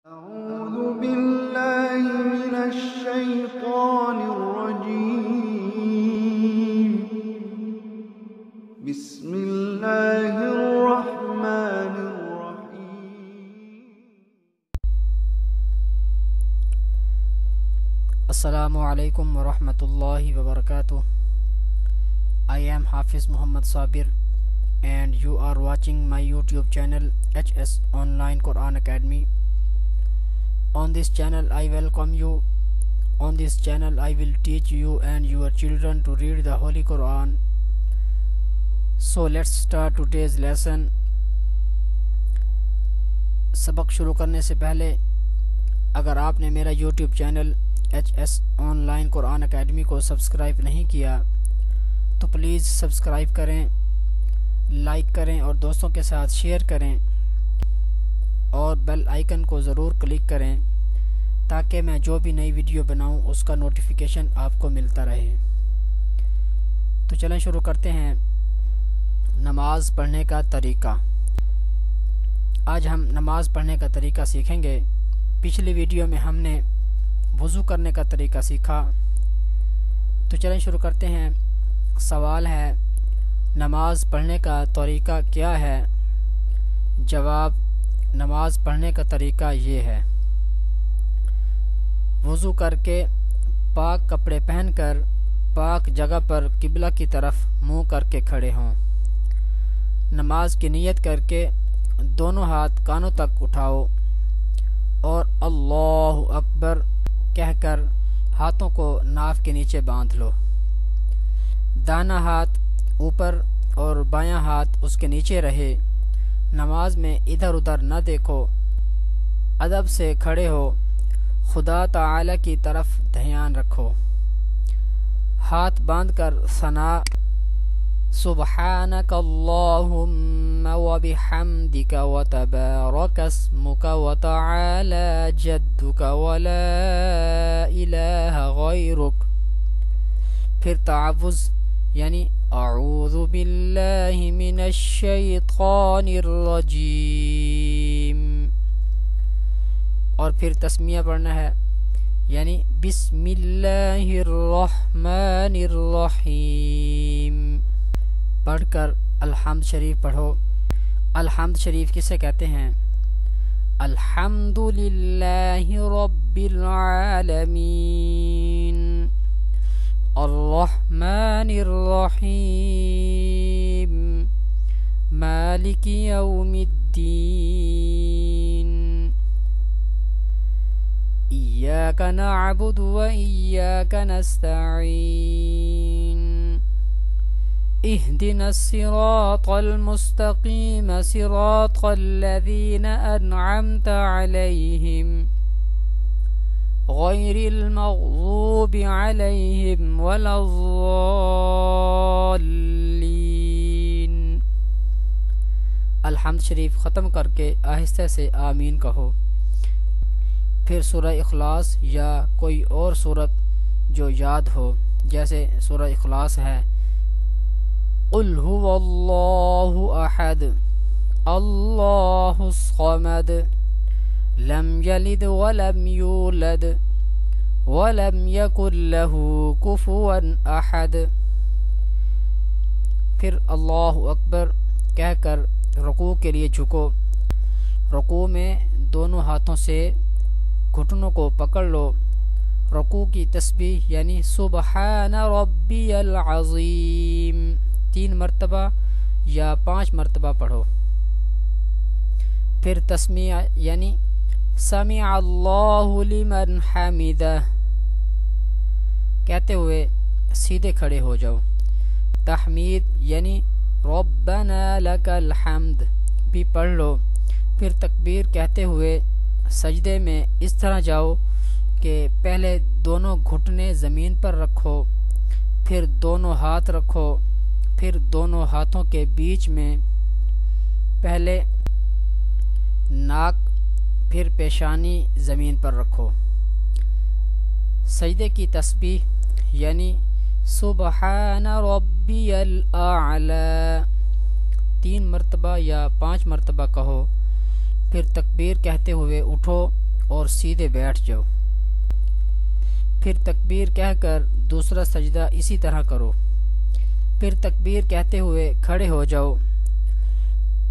أعوذ بالله من الشيطان الرجيم. بسم الله الرحمن الرحيم. Assalamu alaikum wa rahmatullahi wa barakatuh. I am Hafiz Muhammad Sabir and you are watching my YouTube channel HS Online Quran Academy. On this channel I welcome you. On this channel I will teach you and your children to read the Holy Quran. So let's start today's lesson. سبق شروع کرنے سے پہلے اگر آپ نے میرا YouTube channel HS on line Quran academy کو سبسکرائب نہیں کیا تو پلیز سبسکرائب کریں، لائک کریں اور دوستوں کے ساتھ شیئر کریں اور بیل آئیکن کو ضرور کلک کریں تاکہ میں جو بھی نئی ویڈیو بناؤں اس کا نوٹیفیکیشن آپ کو ملتا رہے۔ تو چلیں شروع کرتے ہیں۔ نماز پڑھنے کا طریقہ۔ آج ہم نماز پڑھنے کا طریقہ سیکھیں گے۔ پچھلی ویڈیو میں ہم نے وضو کرنے کا طریقہ سیکھا۔ تو چلیں شروع کرتے ہیں۔ سوال ہے نماز پڑھنے کا طریقہ کیا ہے؟ جواب، نماز پڑھنے کا طریقہ یہ ہے: وضو کر کے پاک کپڑے پہن کر پاک جگہ پر قبلہ کی طرف منہ کر کے کھڑے ہوں۔ نماز کی نیت کر کے دونوں ہاتھ کانوں تک اٹھاؤ اور اللہ اکبر کہہ کر ہاتھوں کو ناف کے نیچے باندھ لو۔ دانا ہاتھ اوپر اور بایاں ہاتھ اس کے نیچے رہے۔ نماز میں ادھر ادھر نہ دیکھو، ادب سے کھڑے ہو، خدا تعالی کی طرف دھیان رکھو۔ ہاتھ باندھ کر ثنا سبحانک اللہم وبحمدک وتبارک اسمک وتعالی جدک ولا الہ غیرک۔ پھر تعوذ یعنی اعوذ باللہ من الشیطان الرجیم، اور پھر تسمیہ پڑھنا ہے یعنی بسم اللہ الرحمن الرحیم پڑھ کر الحمد شریف پڑھو۔ الحمد شریف کسے کہتے ہیں؟ الحمد للہ رب العالمین الرحمن الرحیم مالک یوم الدین ایاک نعبد و ایاک نستعین اهدنا الصراط المستقیم صراط الذین انعمت علیہم غیر المغضوب علیہم ولا الضالین۔ الحمد شریف ختم کر کے آہستہ سے آمین کہو۔ پھر سورہ اخلاص یا کوئی اور سورت جو یاد ہو، جیسے سورہ اخلاص ہے قل هو اللہ احد اللہ الصمد لم یلد ولم یولد ولم یکن له کفوا احد۔ پھر اللہ اکبر کہہ کر رکوع کے لیے جھکو۔ رکوع میں دونوں ہاتھوں سے گھٹنوں کو پکڑ لو۔ رکوع کی تسبیح یعنی سبحان ربی العظیم 3 مرتبہ یا 5 مرتبہ پڑھو۔ پھر تسمیہ یعنی سمع اللہ لمن حمدہ کہتے ہوئے سیدھے کھڑے ہو جاؤ۔ تحمید یعنی ربنا لک الحمد بھی پڑھ لو۔ پھر تکبیر کہتے ہوئے سجدے میں اس طرح جاؤ کہ پہلے دونوں گھٹنے زمین پر رکھو، پھر دونوں ہاتھ رکھو، پھر دونوں ہاتھوں کے بیچ میں پہلے ناک پھر پیشانی زمین پر رکھو۔ سجدے کی تسبیح یعنی سبحان ربی الاعلی 3 مرتبہ یا 5 مرتبہ کہو۔ پھر تکبیر کہتے ہوئے اٹھو اور سیدھے بیٹھ جاؤ۔ پھر تکبیر کہہ کر دوسرا سجدہ اسی طرح کرو۔ پھر تکبیر کہتے ہوئے کھڑے ہو جاؤ۔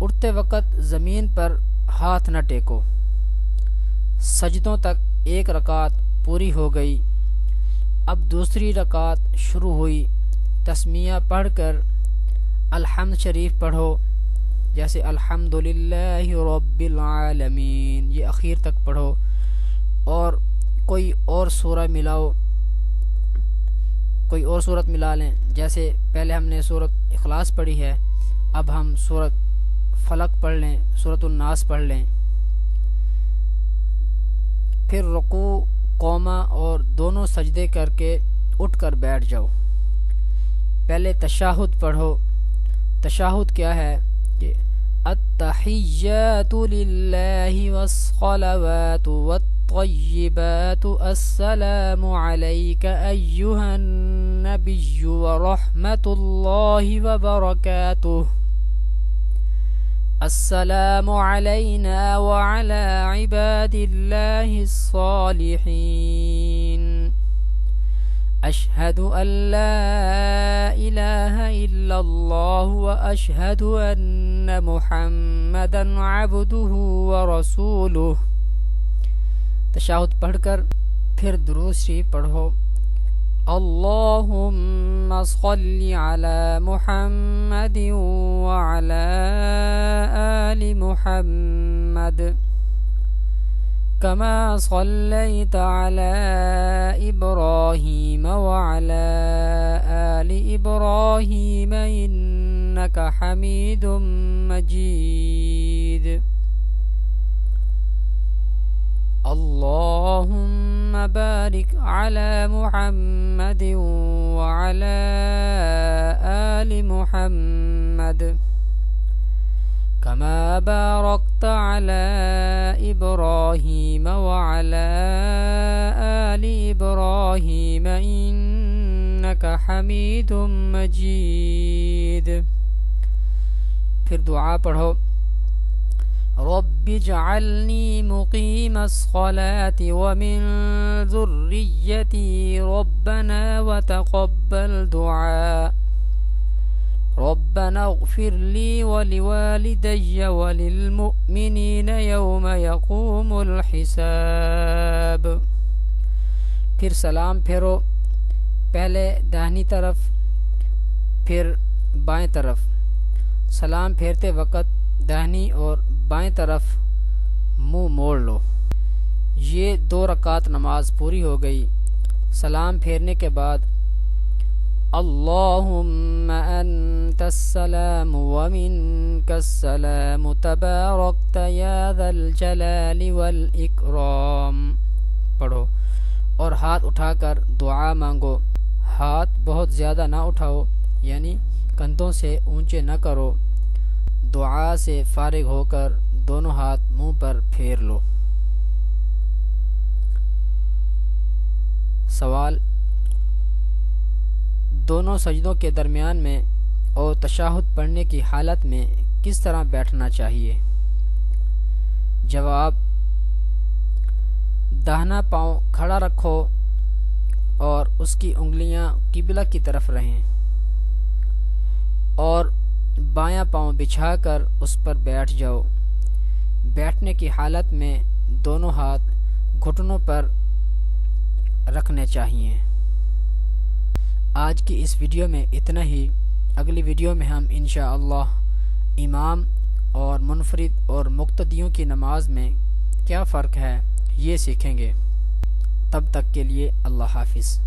اٹھتے وقت زمین پر ہاتھ نہ ٹیکو۔ سجدوں تک ایک رکعت پوری ہو گئی۔ اب دوسری رکعت شروع ہوئی۔ تسمیہ پڑھ کر الحمد شریف پڑھو، جیسے الحمدللہ رب العالمین، یہ اخیر تک پڑھو، اور کوئی اور سورہ ملاؤ، کوئی اور سورت ملا لیں۔ جیسے پہلے ہم نے سورت اخلاص پڑھی ہے، اب ہم سورت فلق پڑھ لیں، سورت الناس پڑھ لیں۔ پھر رکوع، قومہ اور دونوں سجدے کر کے اٹھ کر بیٹھ جاؤ۔ پہلے تشہد پڑھو۔ تشہد کیا ہے کہ التحیات للہ والصلوات والطیبات السلام علیک ایہا النبی ورحمۃ اللہ وبرکاتہ السلام علینا وعلی عباد اللہ الصالحین اشہد ان لا الہ الا اللہ واشہد ان محمدا عبدہ ورسولہ۔ تشہد پڑھ کر پھر درود شریف پڑھو۔ اللہم صلی علی محمد وعلی آل محمد كما صليت على إبراهيم وعلى آل إبراهيم إنك حميد مجيد اللهم بارك على محمد وعلى آل محمد كما باركت على إبراهيم وعلى آل إبراهيم إنك حميد مجيد۔ پھر دعا پڑھو۔ رب اجعلني مقيم الصلاة ومن ذريتي ربنا وتقبل دعاء ربنا اغفر لي ولوالدي وللمؤمنين يوم يقوم الحساب۔ پھر سلام پھیرو، پہلے داہنی طرف پھر بائیں طرف۔ سلام پھیرتے وقت داہنی اور بائیں طرف منہ موڑ لو۔ یہ 2 رکعت نماز پوری ہو گئی۔ سلام پھیرنے کے بعد اللہم انت السلام ومنک السلام تبارکت یا ذا الجلال والاکرام پڑھو، اور ہاتھ اٹھا کر دعا مانگو۔ ہاتھ بہت زیادہ نہ اٹھاؤ، یعنی کندھوں سے اونچے نہ کرو۔ دعا سے فارغ ہو کر دونوں ہاتھ منہ پر پھیر لو۔ سوال: دونوں سجدوں کے درمیان میں اور تشہد پڑھنے کی حالت میں کس طرح بیٹھنا چاہیے؟ جواب: داہنا پاؤں کھڑا رکھو اور اس کی انگلیاں قبلہ کی طرف رہیں، اور بایاں پاؤں بچھا کر اس پر بیٹھ جاؤ۔ بیٹھنے کی حالت میں دونوں ہاتھ گھٹنوں پر رکھنے چاہیے۔ آج کی اس ویڈیو میں اتنا ہی۔ اگلی ویڈیو میں ہم انشاءاللہ امام اور منفرد اور مقتدیوں کی نماز میں کیا فرق ہے یہ سیکھیں گے۔ تب تک کے لیے اللہ حافظ۔